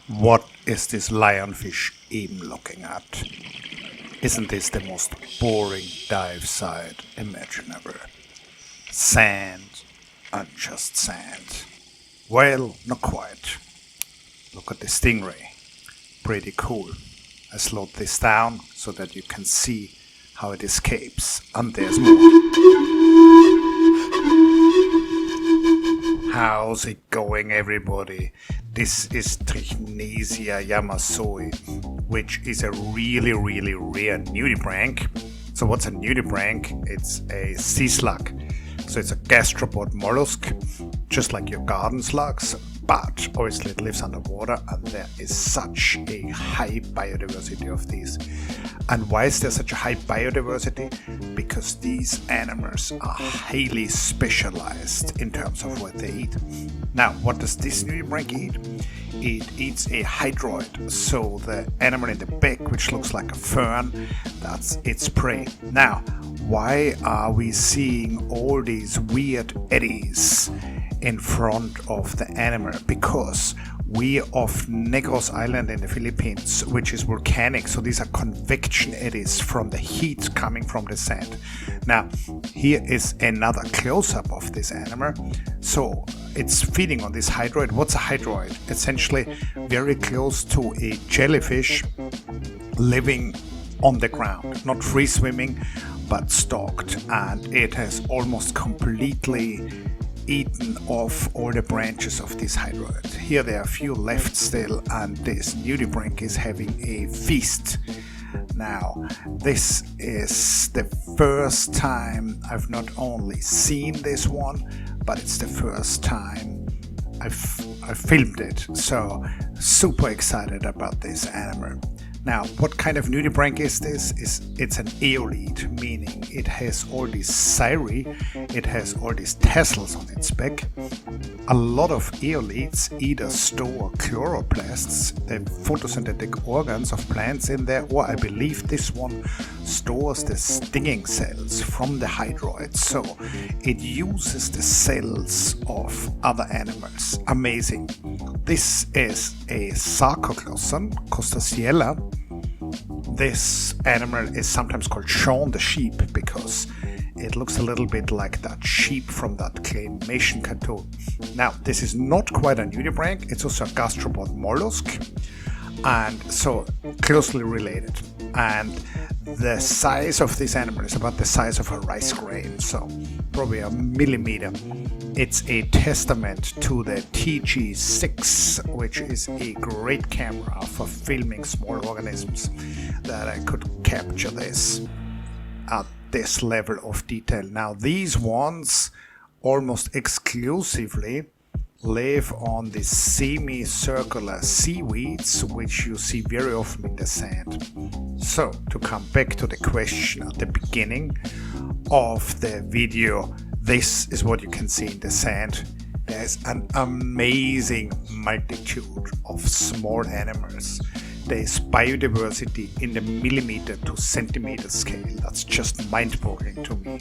What is this lionfish even looking at? Isn't this the most boring dive site imaginable? Sand and just sand. Well, not quite. Look at the stingray. Pretty cool. I slowed this down so that you can see how it escapes. And there's more. How's it going, everybody? This is Trinchesia yamasui, which is a really rare nudibranch. So what's a nudibranch? It's a sea slug. So it's a gastropod mollusk, just like your garden slugs, but obviously it lives underwater, and there is such a high biodiversity of these. And why is there such a high biodiversity? Because these animals are highly specialized in terms of what they eat. Now, what does this nudibranch eat? It eats a hydroid, so the animal in the back, which looks like a fern, that's its prey. Now, why are we seeing all these weird eddies in front of the animal? Because we off Negros Island in the Philippines, which is volcanic, so these are convection eddies from the heat coming from the sand. Now, here is another close-up of this animal. So it's feeding on this hydroid. What's a hydroid? Essentially very close to a jellyfish living on the ground, not free swimming, but stalked, and it has almost completely eaten off all the branches of this hydroid. Here there are a few left still, and this nudibranch is having a feast. Now, this is the first time I've not only seen this one, but it's the first time I've filmed it. So super excited about this animal. Now, what kind of nudibranch is this? It's an aeolete, meaning it has all these cirri, it has all these tassels on its back. A lot of aeoletes either store chloroplasts, the photosynthetic organs of plants in there, or I believe this one stores the stinging cells from the hydroid. So it uses the cells of other animals. Amazing. This is a sarcoglosson, Costasiella. This animal is sometimes called Shaun the sheep because it looks a little bit like that sheep from that claymation cartoon. Now, this is not quite a nudibranch, it's also a gastropod mollusk, and so closely related. And the size of this animal is about the size of a rice grain, so probably a millimeter. It's a testament to the TG6, which is a great camera for filming small organisms, that I could capture this at this level of detail. Now, these ones almost exclusively live on the semicircular seaweeds, which you see very often in the sand. So, to come back to the question at the beginning of the video, this is what you can see in the sand. There's an amazing multitude of small animals. There's biodiversity in the millimeter to centimeter scale. That's just mind-boggling to me.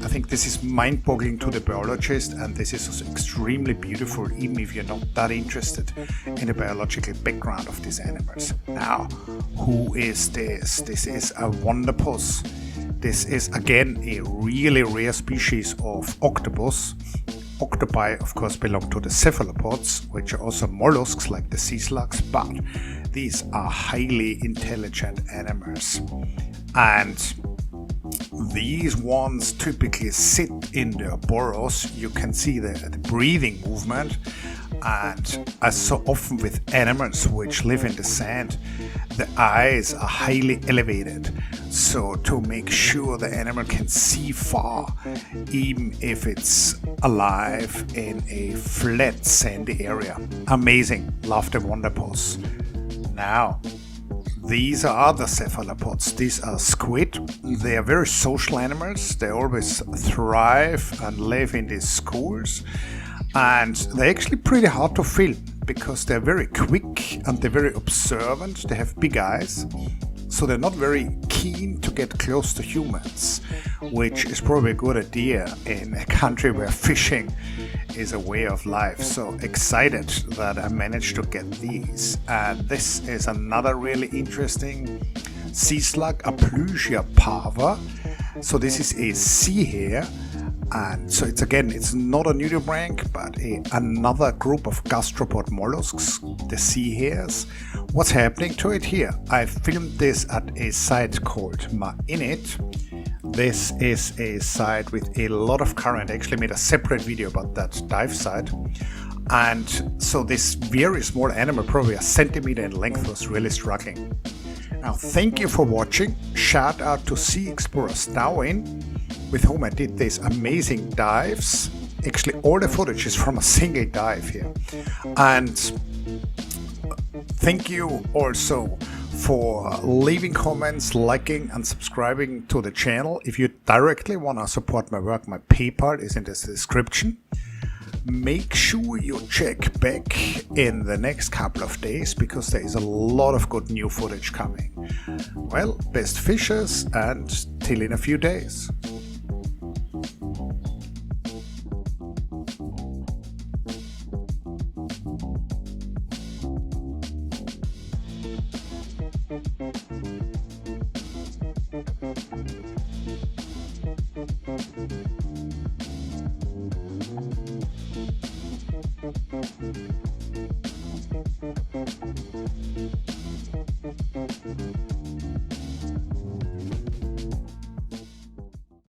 I think this is mind-boggling to the biologist, and this is also extremely beautiful, even if you're not that interested in the biological background of these animals. Now, who is this? This is a Wunderpus. This is again a really rare species of octopus. Octopi, of course, belong to the cephalopods, which are also mollusks like the sea slugs, but these are highly intelligent animals. And these ones typically sit in their burrows. You can see the breathing movement, and as so often with animals which live in the sand, the eyes are highly elevated, so to make sure the animal can see far, even if it's alive in a flat sandy area. Amazing. Love the Wunderpus. Now, these are other cephalopods. These are squid. They are very social animals. They always thrive and live in these schools. And they're actually pretty hard to film because they're very quick and they're very observant. They have big eyes. So they're not very keen to get close to humans, which is probably a good idea in a country where fishing is a way of life. So excited that I managed to get these. And this is another really interesting sea slug, Aplysia parva. So this is a sea hare. And so it's not a nudibranch, but another group of gastropod mollusks, the sea hares. What's happening to it here? I filmed this at a site called Init. This is a site with a lot of current. I actually made a separate video about that dive site. And so this very small animal, probably a centimeter in length, was really struggling. Now, thank you for watching. Shout out to Sea Explorer Darwin, with whom I did these amazing dives. Actually, all the footage is from a single dive here. And thank you also for leaving comments, liking and subscribing to the channel. If you directly want to support my work, my PayPal is in the description. Make sure you check back in the next couple of days, because there is a lot of good new footage coming. Well, best fishers, and till in a few days.